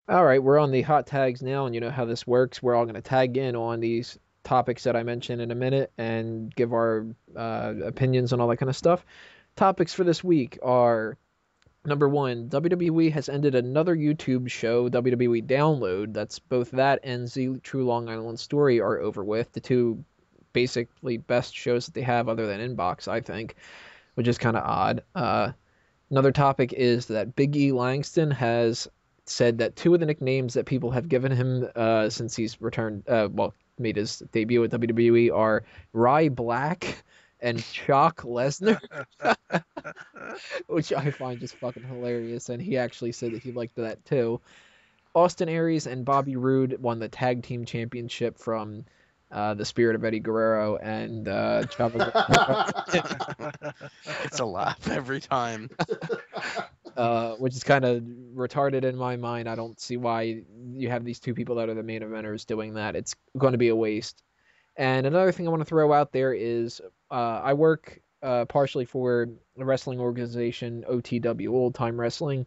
All right, we're on the hot tags now, and you know how this works. We're all going to tag in on these topics that I mentioned in a minute and give our opinions on all that kind of stuff. Topics for this week are number one, WWE has ended another YouTube show, WWE Download. That's both that and Z True Long Island Story are over with. The two basically best shows that they have other than Inbox, I think, which is kind of odd. Another topic is that Big E Langston has said that two of the nicknames that people have given him since he's returned, made his debut at WWE are RyBlack and Choc Lesnar, which I find just fucking hilarious. And he actually said that he liked that too. Austin Aries and Bobby Roode won the tag team championship from the Spirit of Eddie Guerrero and Chavo. It's a laugh every time. Which is kind of retarded in my mind. I don't see why you have these two people that are the main eventers doing that. It's going to be a waste. And another thing I want to throw out there is I work partially for a wrestling organization, OTW, Old Time Wrestling.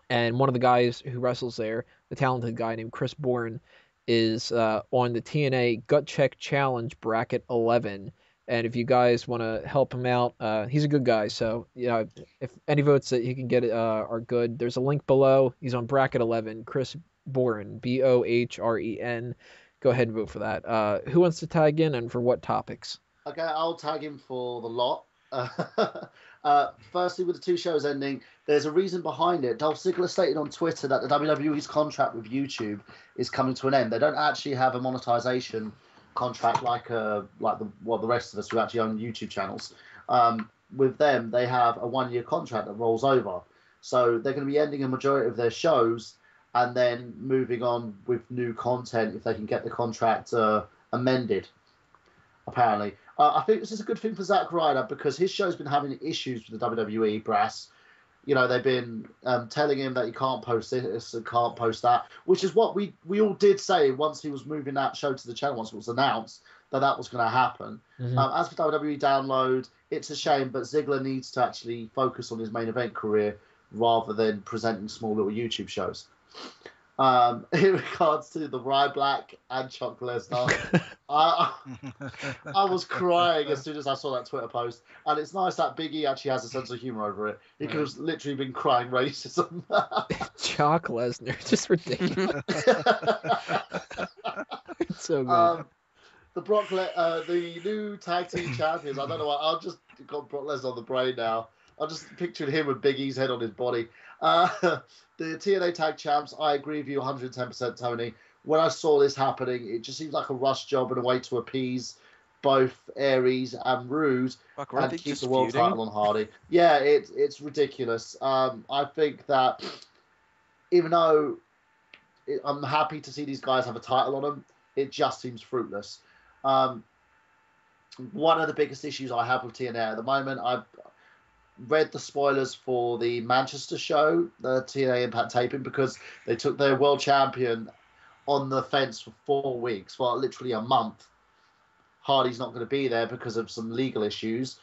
And one of the guys who wrestles there, the talented guy named Chris Bourne, is on the TNA Gut Check Challenge Bracket 11. And if you guys want to help him out, he's a good guy. So, if any votes that he can get are good, there's a link below. He's on Bracket 11, Chris Bohren, Bohren. Go ahead and vote for that. Who wants to tag in and for what topics? Okay, I'll tag him for the lot. Firstly, with the two shows ending, there's a reason behind it. Dolph Ziggler stated on Twitter that the WWE's contract with YouTube is coming to an end. They don't actually have a monetization contract like the rest of us who actually own YouTube channels. With them, they have a 1-year contract that rolls over. So they're going to be ending a majority of their shows and then moving on with new content if they can get the contract amended, apparently. I think this is a good thing for Zack Ryder because his show's been having issues with the WWE brass. You know, they've been telling him that he can't post this and can't post that, which is what we all did say once he was moving that show to the channel, once it was announced that was going to happen. Mm-hmm. As for WWE Download, it's a shame, but Ziggler needs to actually focus on his main event career rather than presenting small little YouTube shows. In regards to the RyBlack and Choc Lesnar, I was crying as soon as I saw that Twitter post, and it's nice that Big E actually has a sense of humor over it. He could have literally been crying racism. Choc Lesnar, just ridiculous. It's so good. The new tag team champions. I don't know why. I've just got Brock Lesnar on the brain now. I'm just picturing him with Big E's head on his body. The TNA Tag Champs, I agree with you 110%, Tony. When I saw this happening, it just seems like a rush job and a way to appease both Aries and Roode and keep the world title on Hardy. Yeah, it's ridiculous. I think that even though I'm happy to see these guys have a title on them, it just seems fruitless. One of the biggest issues I have with TNA at the moment, I've read the spoilers for the Manchester show, the TNA Impact taping, because they took their world champion on the fence for 4 weeks, well, literally a month. Hardy's not going to be there because of some legal issues.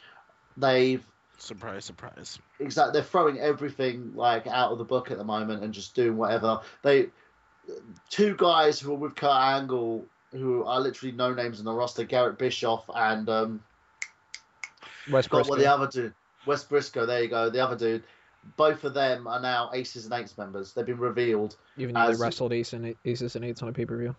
Surprise. Exactly. They're throwing everything out of the book at the moment and just doing whatever. Two guys who are with Kurt Angle, who are literally no names in the roster, Garrett Bischoff and West Briscoe. Well, the other dude. West Briscoe, there you go. The other dude, both of them are now Aces and Eights members. They've been revealed. Even though they wrestled Aces and Eights on a pay-per-view.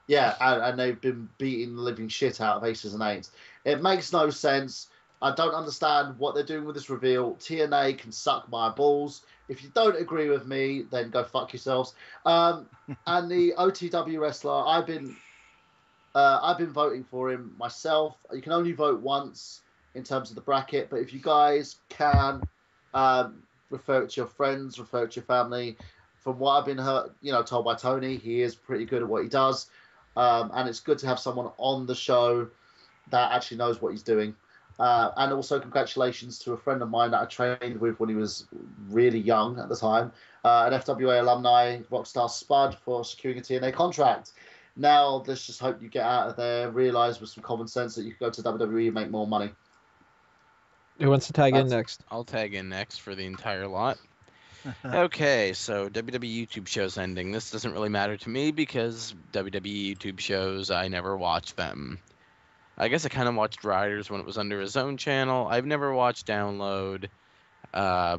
Yeah, and they've been beating the living shit out of Aces and Eights. It makes no sense. I don't understand what they're doing with this reveal. TNA can suck my balls. If you don't agree with me, then go fuck yourselves. And the OTW wrestler, I've been voting for him myself. You can only vote once in terms of the bracket, but if you guys can refer it to your friends, refer it to your family. From what I've been told by Tony, he is pretty good at what he does, and it's good to have someone on the show that actually knows what he's doing. And also congratulations to a friend of mine that I trained with when he was really young at the time, an FWA alumni, Rockstar Spud, for securing a TNA contract. Now let's just hope you get out of there, realise with some common sense that you can go to WWE and make more money. Who wants to tag in next? I'll tag in next for the entire lot. Okay, so WWE YouTube shows ending. This doesn't really matter to me because WWE YouTube shows, I never watched them. I guess I kind of watched Riders when it was under his own channel. I've never watched Download. Uh,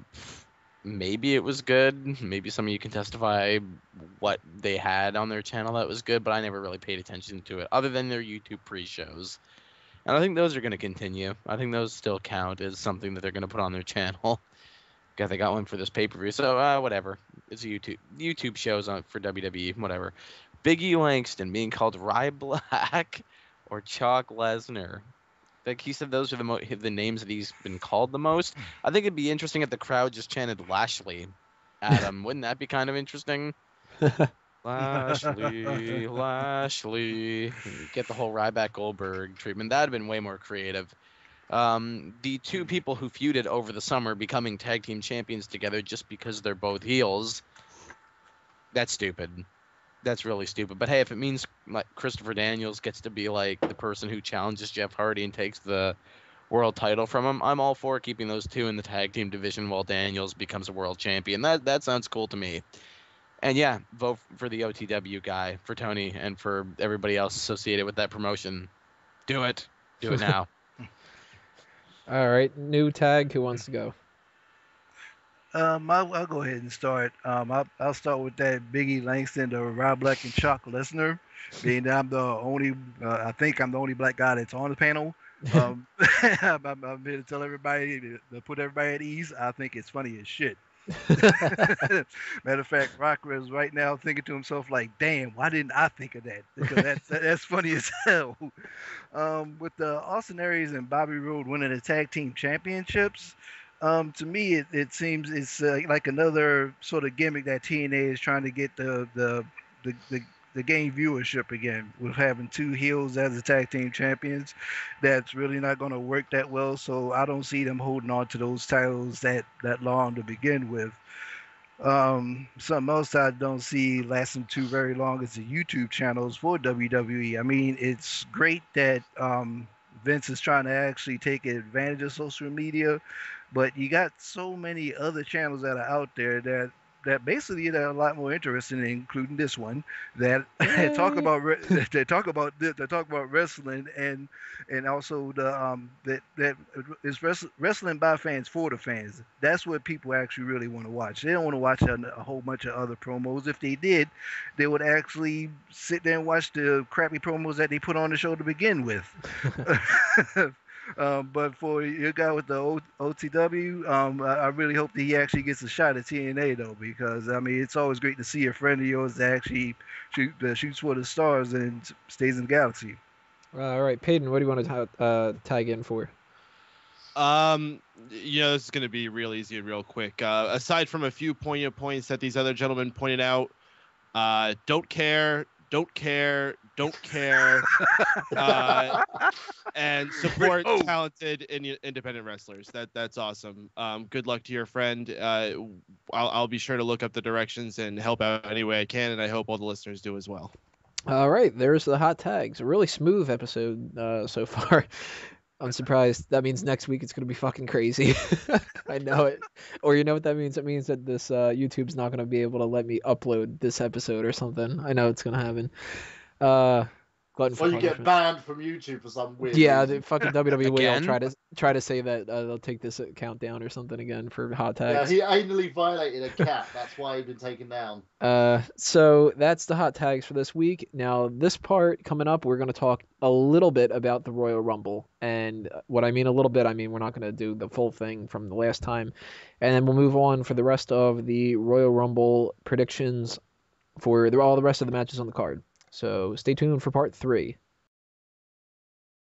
Maybe it was good. Maybe some of you can testify what they had on their channel that was good, but I never really paid attention to it, other than their YouTube pre-shows. And I think those are going to continue. I think those still count as something that they're going to put on their channel. God, they got one for this pay-per-view, so whatever. It's a YouTube shows on for WWE, whatever. Biggie Langston being called RyBlack or Choc Lesnar. Like he said, those are the names that he's been called the most. I think it'd be interesting if the crowd just chanted Lashley at him. Wouldn't that be kind of interesting? Lashley, Lashley. Get the whole Ryback Goldberg treatment. That'd have been way more creative. The two people who feuded over the summer becoming tag team champions together just because they're both heels. That's stupid. That's really stupid. But hey, if it means like Christopher Daniels gets to be like the person who challenges Jeff Hardy and takes the world title from him, I'm all for keeping those two in the tag team division while Daniels becomes a world champion. That sounds cool to me. And yeah, vote for the OTW guy, for Tony, and for everybody else associated with that promotion. Do it. Do it now. All right, new tag. Who wants to go? I'll go ahead and start. I'll start with that Biggie Langston, the RyBlack and Choc Lesnar, being that I'm the only, I think I'm the only black guy that's on the panel. I'm here to tell everybody, to put everybody at ease. I think it's funny as shit. Matter of fact, Rocker is right now thinking to himself like, "Damn, why didn't I think of that?" Because that's funny as hell. With the Austin Aries and Bobby Roode winning the tag team championships, to me it seems it's like another sort of gimmick that TNA is trying to get the game viewership again, with having two heels as the tag team champions. That's really not going to work that well. So I don't see them holding on to those titles that long to begin with. Something else I don't see lasting too very long is the YouTube channels for WWE. I mean, it's great that Vince is trying to actually take advantage of social media, but you got so many other channels that are out there that basically they're a lot more interesting, including this one that talk about wrestling and also that is wrestling by fans for the fans. That's what people actually really want to watch. They don't want to watch a whole bunch of other promos. If they did, they would actually sit there and watch the crappy promos that they put on the show to begin with. But for your guy with the OTW, I really hope that he actually gets a shot at TNA though, because I mean it's always great to see a friend of yours that actually shoots for the stars and stays in the galaxy. All right, Peyton, what do you want to tag in for? This is going to be real easy and real quick. Aside from a few poignant points that these other gentlemen pointed out, don't care, and support talented independent wrestlers. That's awesome. Good luck to your friend. I'll be sure to look up the directions and help out any way I can, and I hope all the listeners do as well. All right, there's the hot tags. A really smooth episode so far. I'm surprised. That means next week it's going to be fucking crazy. I know it. Or you know what that means? It means that this YouTube's not going to be able to let me upload this episode or something. I know it's going to happen. Glutton for Or you get banned from YouTube for some weird reason. The fucking WWE will try to say that they'll take this account down or something again for hot tags. Yeah, he anally violated a cat. That's why he's been taken down. So that's the hot tags for this week. Now, this part coming up, we're going to talk a little bit about the Royal Rumble. And what I mean a little bit, I mean we're not going to do the full thing from the last time. And then we'll move on for the rest of the Royal Rumble predictions for all the rest of the matches on the card. So stay tuned for part 3.